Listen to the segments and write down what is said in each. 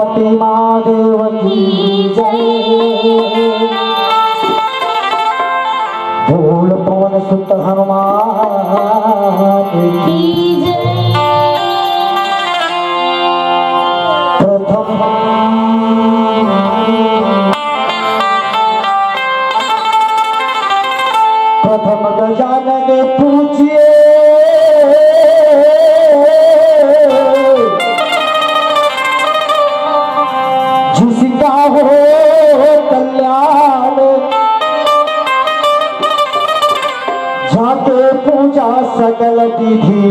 सीतापति महादेव की जय। भूल पवन सुत हनुमान की जय। प्रथम गजानन पूजिए जिसका हो कल्याण, जाके पूजा सकल विधि,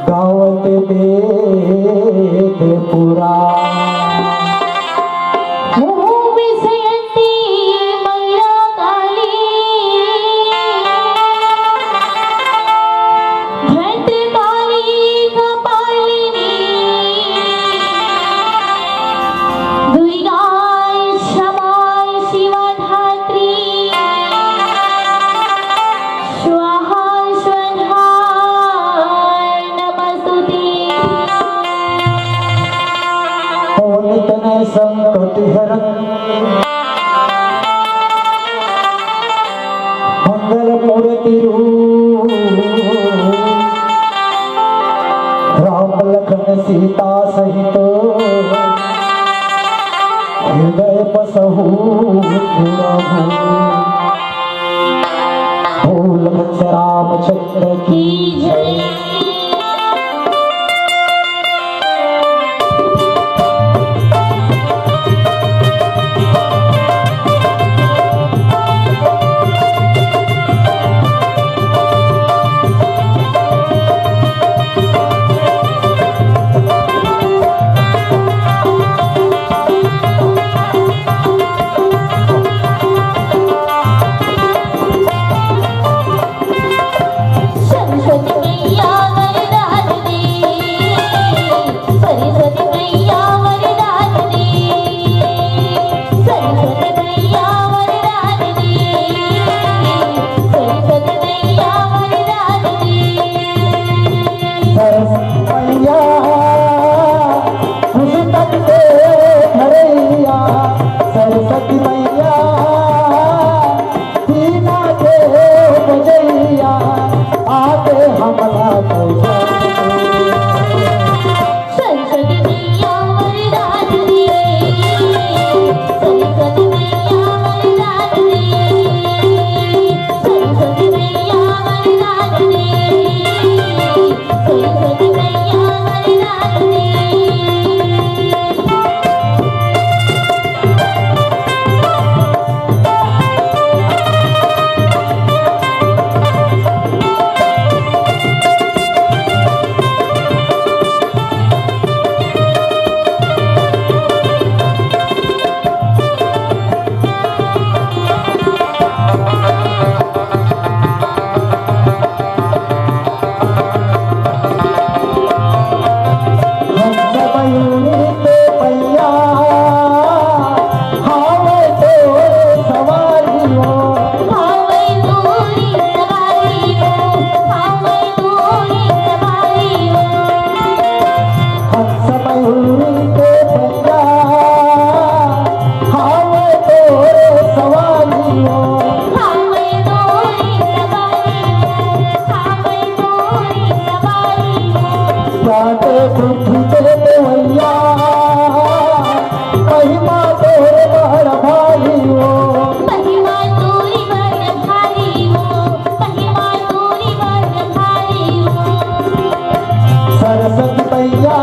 गावत वेद पुराण। संकट हरन मंगल मूर्ति रूप, राम लखन सीता सहित हृदय बसहु भूल भक्ष रामचंद्र की जय। सरस्वती मैया दीना के बजैया आते हमला सरस्वती मैया वरदान दे, सरस्वती मैया वरदान दे, सरस्वती मैया वरदान दे, सरस्वती मैया वरदान दे। सरस्वती मैया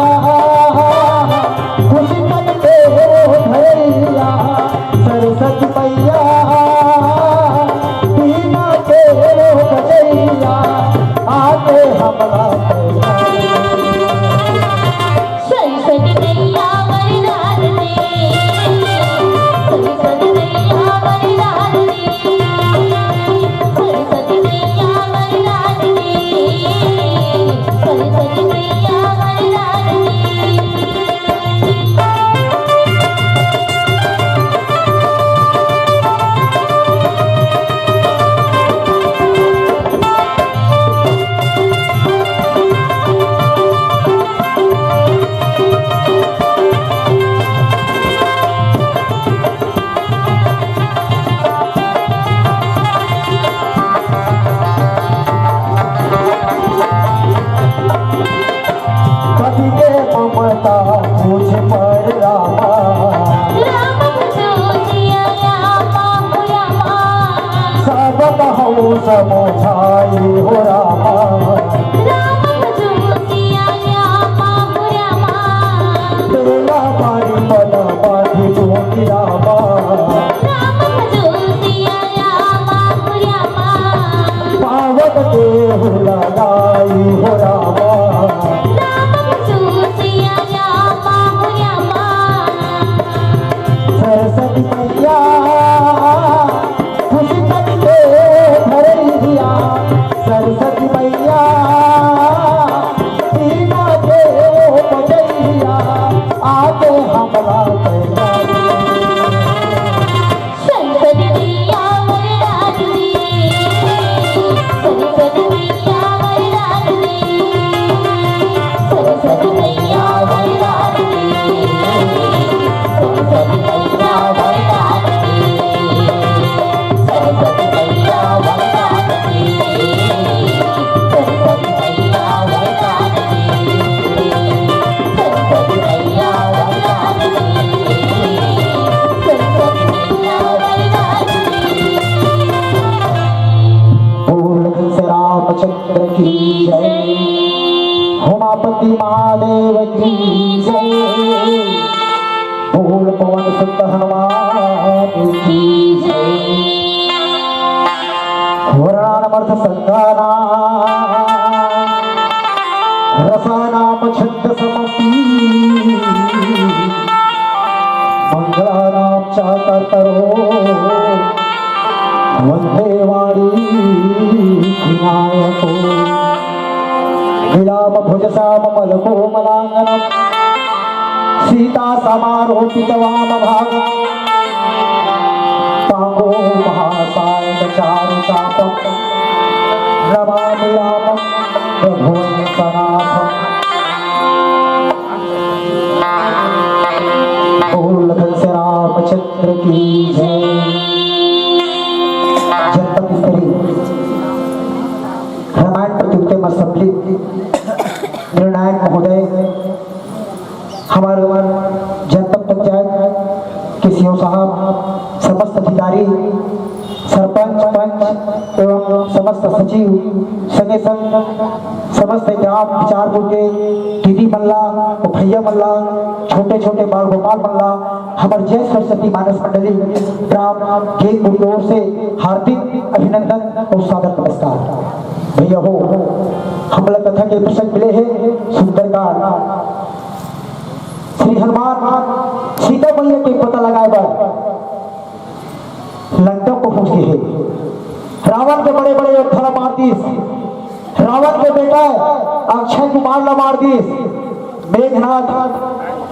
महादेव की जय। भूल पवन सुत हनुमान की जय। वरानमर्थ संघाना रसानाम छंद समपी मंगलानाम चाकर्तरो वंदे वाणी विनायको विलाप भुजसाम मलको मलांगनम सीता समारोपित वाम भागम तांगो महासायक चारु चापम नमामि रामम रघुवंशनाथम। बोल लखन से रामचंद्र की जय। जनपद स्तरीय रामायण प्रतियोगिता में सम्मिलित निर्णायक महोदय हमारे जनपद पंचायत के सीओ साहब, समस्त अधिकारी, सरपंच, पंच एवं समस्त सचिव, संगे संग समस्त ग्राम विचार के दीदी मल्ला, भैया मल्ला, छोटे छोटे बाल गोपाल मल्ला, हमारे जय सरस्वती मानस मंडली ग्राम खेत की ओर से हार्दिक अभिनंदन और स्वागत नमस्कार। भैया हो हम लोग कथा के प्रसंग मिले हैं सुंदरकांड। श्री हनुमान सीता मैया के पता लगाए बार लंका को पहुंच गए हैं। रावण के बड़े बड़े योद्धा मार दीस, रावण के बेटा अक्षय कुमार ला मार दीस, मेघनाथ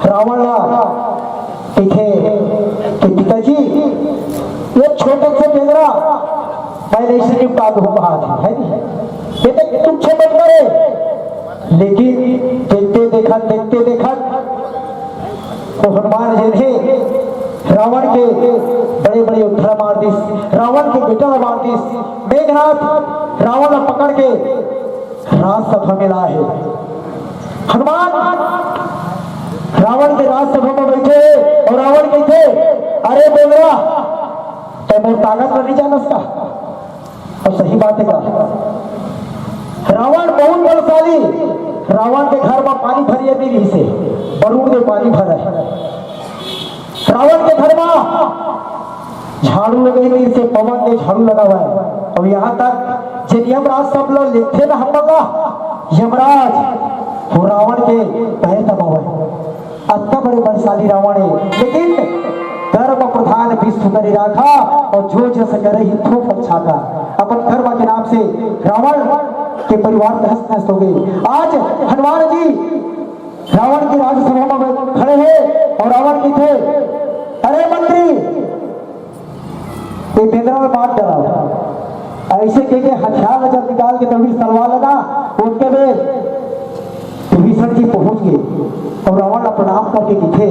रावण ला देखे कि पिताजी ये छोटे से बेगरा पहले से निपटा दूं बात है बेटे तुम छोटे करे। लेकिन देखते देखा तो हनुमान जी ने रावण के बड़े बड़े योद्धा मार दीस, रावण के बेटा मार दीस, मेघनाथ रावण पकड़ के राजसभा में लाए। हनुमान रावण के राजसभा में बैठे और रावण कहते अरे बेगरा तो मोर ताकत नहीं जानस का। और सही बात है का रावण बहुत बलशाली, रावण के घर में पानी भरिए नहीं से बरूद में पानी भरा है। रावण के घर में झाड़ू लगे नहीं से पवन ने झाड़ू लगा हुआ है। और यहाँ तक जो यमराज सब लोग लिखते ना हम लोग यमराज वो रावण के पैर दबा हुआ है। अत्ता बड़े बलशाली रावण है, लेकिन धर्म प्रधान विश्व करी राखा और जो जस करे ही थो अच्छा का अपन धर्म के नाम से रावण के परिवार तहस नहस हो गए। आज हनुमान जी रावण की राजसभा में खड़े हैं और रावण की थे अरे मंत्री ये बेंद्रा में बात डरा ऐसे कह के हथियार जब निकाल के तभी तलवार लगा उनके में विभीषण जी पहुंच गए और रावण प्रणाम करके दिखे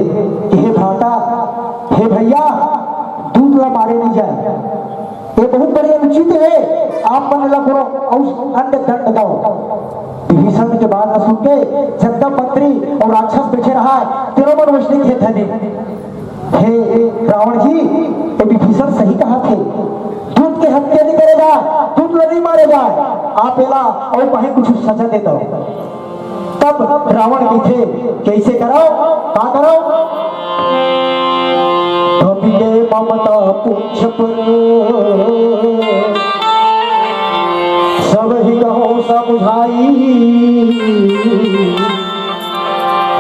कि हे भ्राता हे भैया दूध ला मारे नहीं जाए, ये बहुत बड़ी अनुचित है, आप मन लगो अन्य दंड दो। विभीषण के बाद न सुन के जनता मंत्री और राक्षस बैठे रहा तेरह मन वचने थे धने। हे रावण जी ये विभीषण सही कहा थे, दूध के हत्या नहीं करेगा, दूध नहीं मारेगा, आप एला और कहीं कुछ सजा दे दो। तब रावण की थे कैसे कराओ क्या कराओ के ममता पूछ पर सब ही कहो समझाई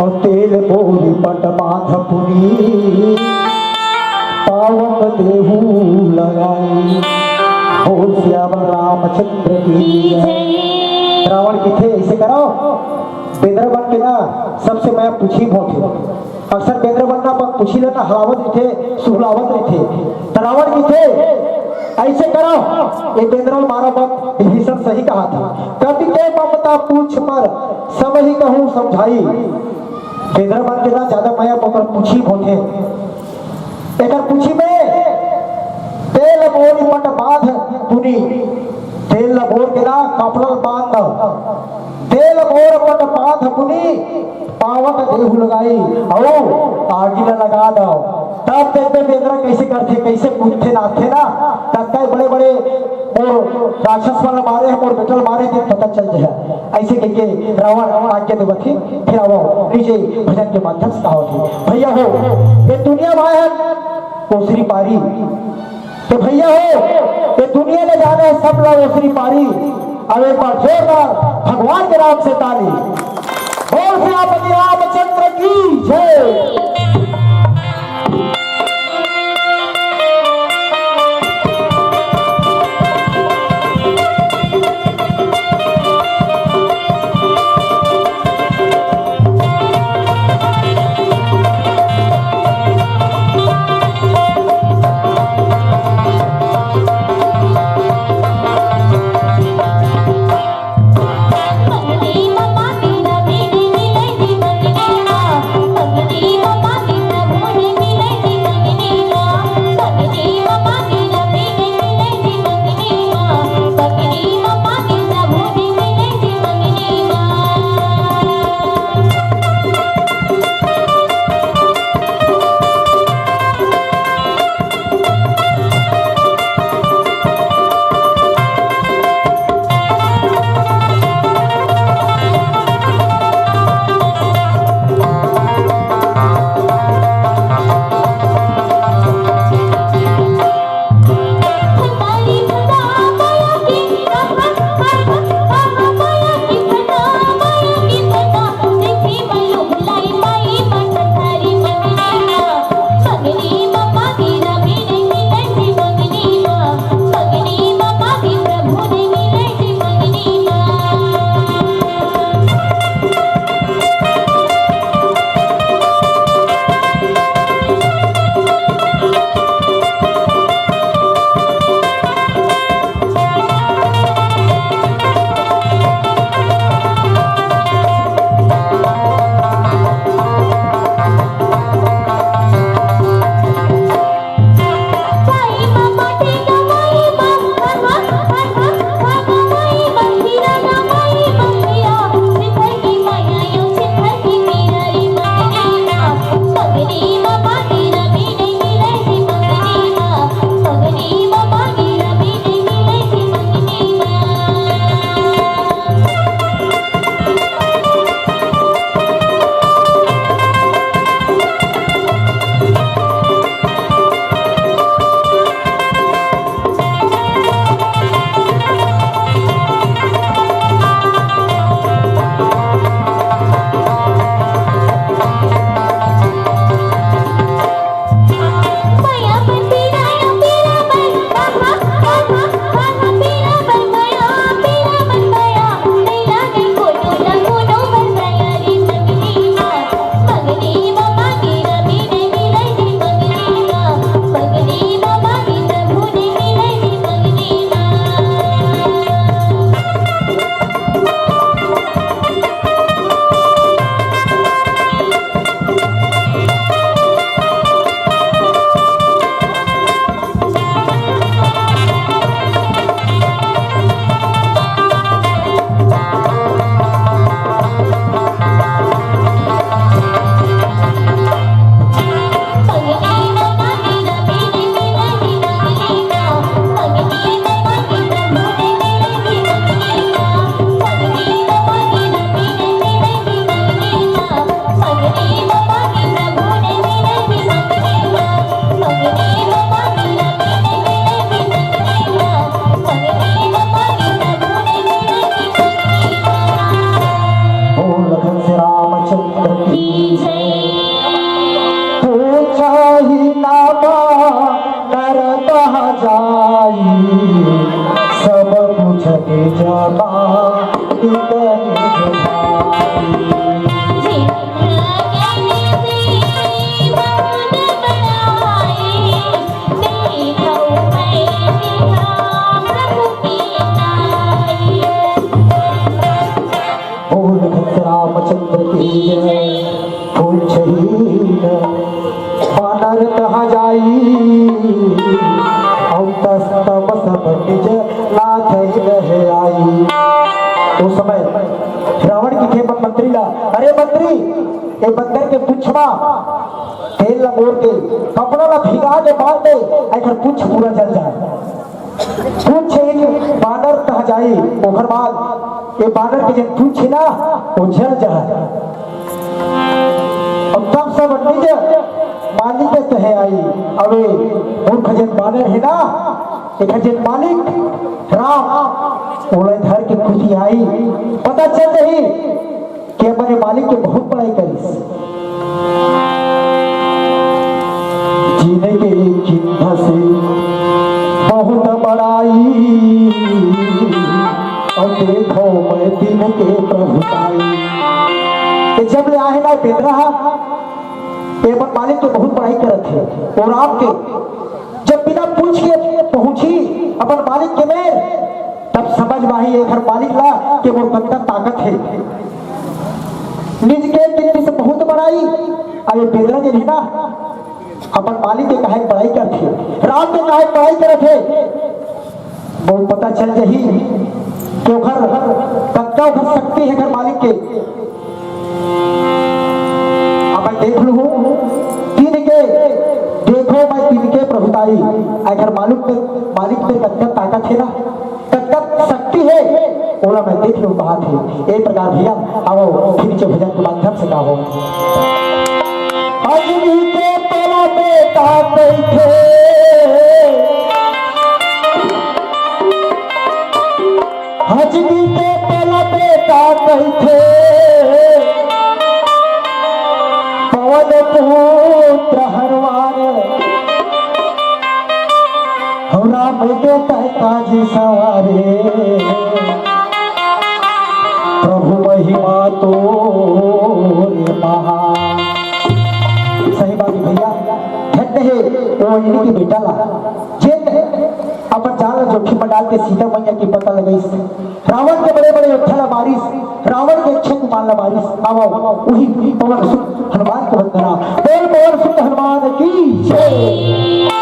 और तेल बोरी पट बांध पुनी पावक देहू लगाई। बोल श्याम रामचंद्र की रावण की थे ऐसे कराओ बेंद्र बन के ना सबसे मैं पूछी होते अक्सर बेंद्र बनना पर पूछी लेना हलावत थे सुहलावत थे रावण की थे ऐसे करो ये बेंद्र मारा मत। विभीषण सही कहा था कभी के ममता पूछ पर सब ही कहूँ समझाई। बेंद्र बन के ना ज्यादा माया पकड़ पूछी होते एक पूछी में तेल बोल पट बांध पुनी तेल बोल के ना कपड़ा बांध तेल बोर पट बांध पुनी पावक देहू लगाई और आगी लगा दो। तब देखते बेदरा कैसे करते, कैसे कूदते नाचते ना, तब कई बड़े बड़े और राक्षस वाला मारे हम और बेटल मारे थे, पता चल जाए ऐसे करके रावण आज्ञा दे बथी। फिर आओ नीचे भजन के माध्यम से कहा थी भैया हो ये दुनिया भाई है ओसरी पारी, तो भैया हो ये दुनिया ले जाने सब लोग ओसरी पारी। अब एक बार जोरदार भगवान के नाम से ताली बोल श्री रामचंद्र की जय। ये बंदर के पुछवा तेल लगोर के कपड़ा ला भिगा के बांध दे ऐसा पुछ पूरा जल जाए। पूछ बानर कहा जाए ओकर बाद ये बानर के जब पूछ ना वो जल जाए। अब तब सब निज मालिक के कहे आई अबे मूर्ख जन बानर है ना एक जन मालिक राम ओले धर के खुशी आई पता चल रही कि अपने मालिक के बहुत बड़ाई करी जीने के चिन्ह से बहुत बड़ाई और देखो मैं दिन के प्रभुताई जब ले आए ना बेद रहा अपन मालिक के बहुत बड़ाई करत थे और आपके जब बिना पूछ के पहुंची अपन मालिक के में तब समझ माही एक हर मालिक ला कि वो बंदा ताकत है निज के कितनी से बहुत बड़ाई अरे बेदरा जे है ना अपन मालिक के काहे बड़ाई करथे राम के काहे बड़ाई करथे बहुत पता चल रही कि ओखर तक्का ओखर शक्ति है घर मालिक के अब देख लू तीन के देखो मैं तीन के प्रभुताई अगर मालिक में तक्का ताकत है ना तक्का शक्ति है ओला मैं देख लू बात है एक प्रकार भैया आओ फिर नीचे भजन के माध्यम से कहो अजनी के पला बेटा बैठे हजनी के पला बेटा बैठे पवन पुत्र हरवार राम के ताजी सवारे प्रभु महिमा तो महा सही बात भैया कहते हैं वो इन्हीं की बेटा ला जेत अपन जान जोखिम में डाल के सीता मैया की पता लगाई रावण के बड़े बड़े योद्धा ला बारिश रावण के अच्छे को मान ला बारिश आओ वही पवन सुत हनुमान को वंदना बोल पवन सुत हनुमान की जय।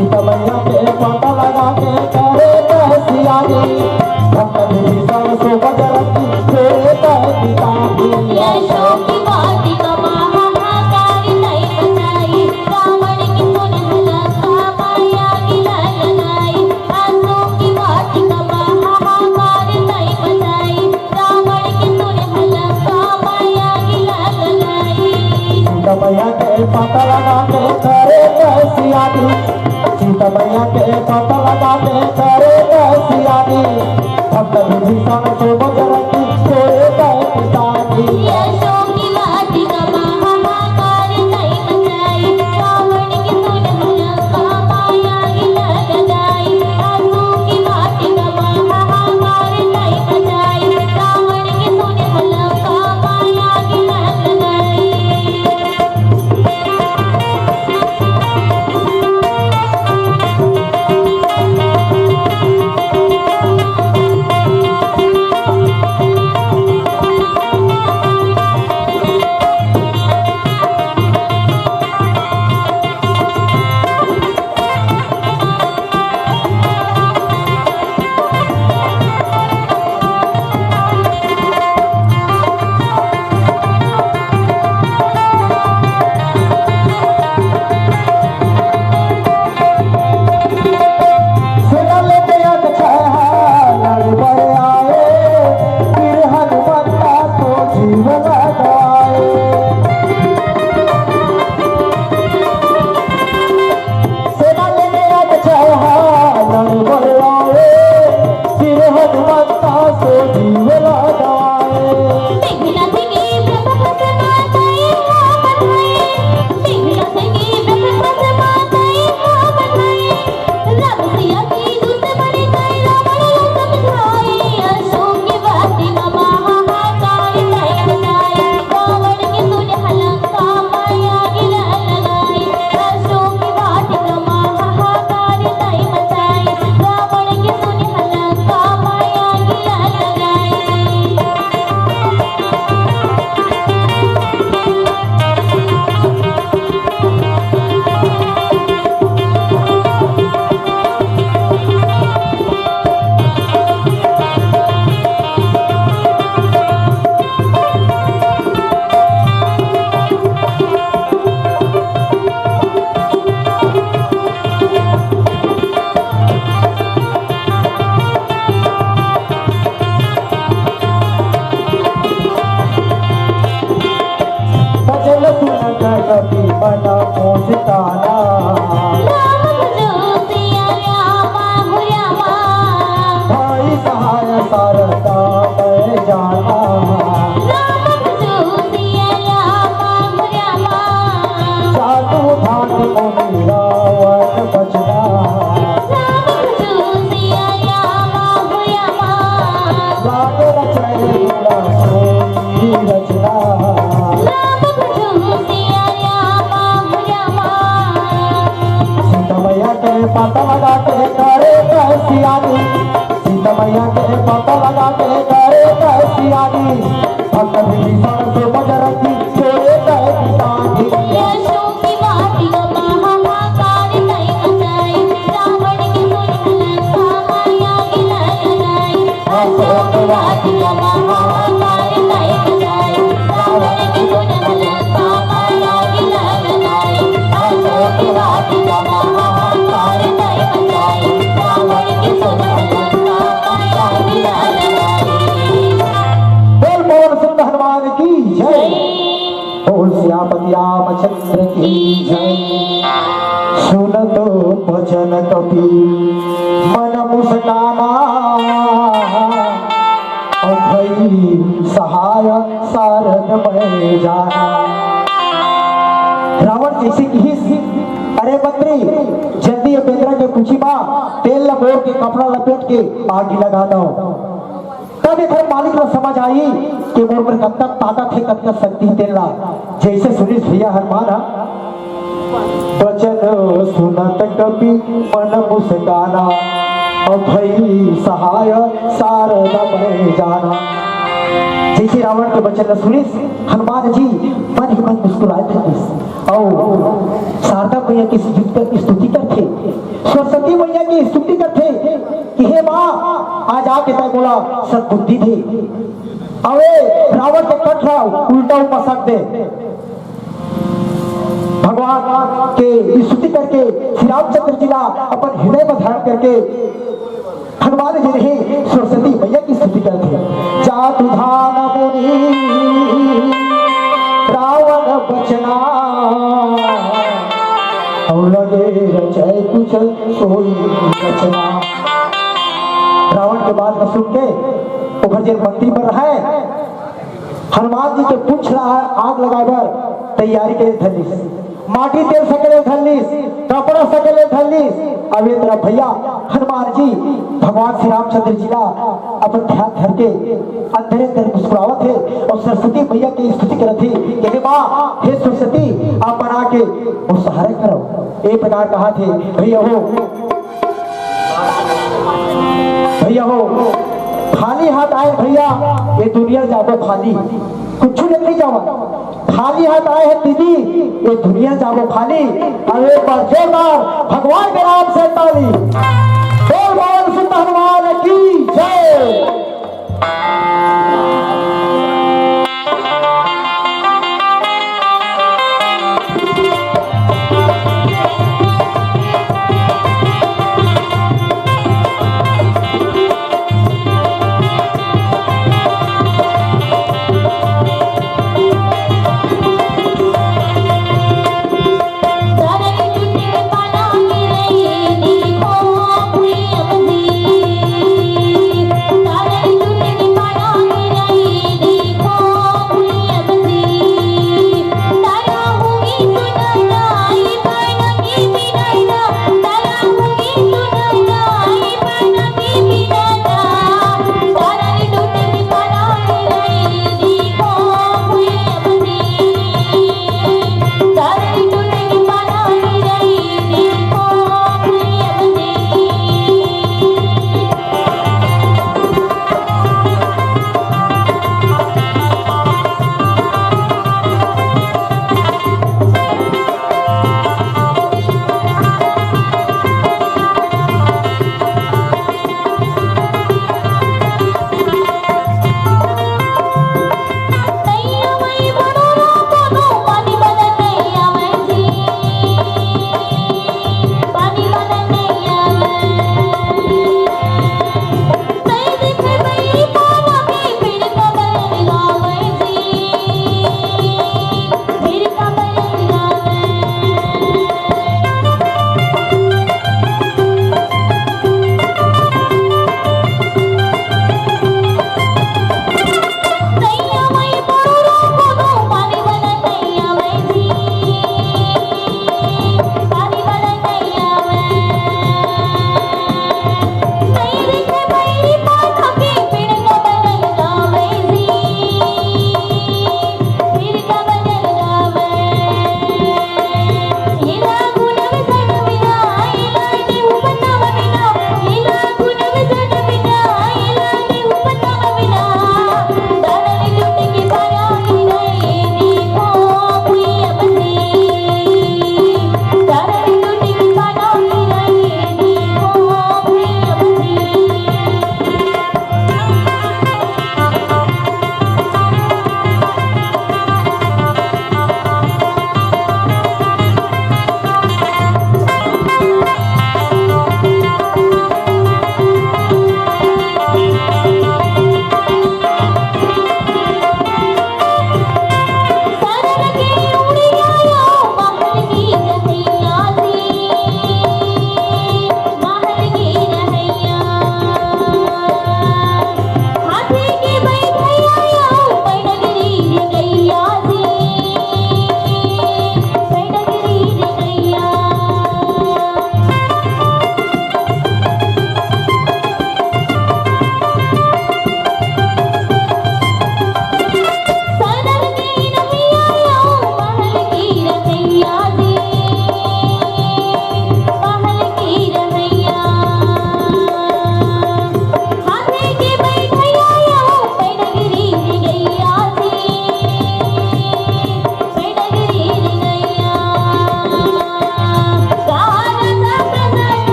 सीता मैया के पता लगा के करे कैसियानी भक्तन भी सब सो बजरती तेरे पिता की यशो की बाती का महाकारी नहीं बचाई रावण की पुनः लंका माया की ललनाई आंसू की बाती का महाकारी नहीं बचाई रावण की पुनः लंका माया की ललनाई सीता मैया के पता लगा के करे कैसियानी सीता मैया के पता लगा के करे कैसियानी भक्तन भी सब सो बजरती तेरे पिता की यशो की बाती का महाकारी नहीं बचाई रावण की पुनः लंका माया की ललनाई आंसू की बाती का महाकारी नहीं बचाई रावण की पुनः लंका माया की ललनाई न पहुँचताना राम भजो सिया रामा हो रामा भाई सहाय सारदा मैं जाना राम भजो सिया रामा हो रामा जादू धान मुनि रावण बचना राम भजो सिया रामा हो रामा राग रचय गुणा सोई रचना राम भजो सिया रामा हो रामा सीता मैया के पता लगा के करे कैसी आनी सीता मैया के पता लगा के करे कैसी आनी भक्त विभीषण से बजरंगी छोड़े कैसी तानी यशो की वाटिका महाहाकार तय मचाई रावण की पुरी लंका माया गिला लगाई यशो की वाटिका महाहाकार तय मचाई रावण की पुरी लंका माया गिला लगाई यशो की वाटिका महाहाकार तय मचाई रावण की पुरी लंका माया गिला लगाई बोल पवन सुत हनुमान की जय बोल श्यामति रामचंद्र की जय सुनतो भजन कपि मन मुस्काना और भई सहाय सारद में जाना रावण जैसे की अरे मंत्री जल्दी अपेंद्रा के पूछी माँ तेल लपेट के कपड़ा लपेट के आग लगा दो तब इधर मालिक को समझ आई कि मोर पर कब तक ताकत है कब तक शक्ति तेला जैसे सुनील भैया हनुमान वचन सुनत कपि मन मुस्काना और भई सहाय सारद में जाना जैसे रावण के वचन सुनी हनुमान जी मन ही मन मुस्कुराए थे और शारदा मैया की स्तुति करते सरस्वती मैया की स्तुति करते कि हे माँ आज आके तय बोला सद्बुद्धि दे अवे रावण के कट रहा उल्टा मसक दे भगवान के स्तुति करके श्री रामचंद्र जी का अपन हृदय में धारण करके हनुमान जी रहे सरस्वती मैया की स्तुति करते जातु धान मुनि रावण बचना और लगे रचय कुछ सोई रचना रावण के बात में सुन के उभर जे मंत्री पर रहा है हनुमान जी के पूछ रहा है आग लगाकर तैयारी के धरलीस माटी तेल सकले धरलीस कपड़ा सकले धरलीस अब ये तरह भैया हनुमान जी भगवान श्री रामचंद्र जी का अपन ध्यान धर के अंधेरे अंधेरे मुस्कुरावत है और सरस्वती भैया की स्तुति करत थी कि हे माँ हे सरस्वती आप बना के वो सहारे करो एक प्रकार कहा थे भैया हो खाली हाथ आए भैया ये दुनिया जाओ खाली कुछ नहीं जाओ खाली हाथ आए हैं दीदी ये दुनिया जाओ खाली अब एक बार जोरदार भगवान के नाम से ताली बोल बोल सुत हनुमान की जय तारे टूटे पाना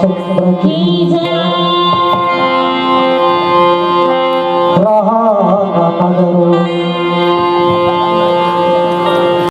रामचंद्र की की जय।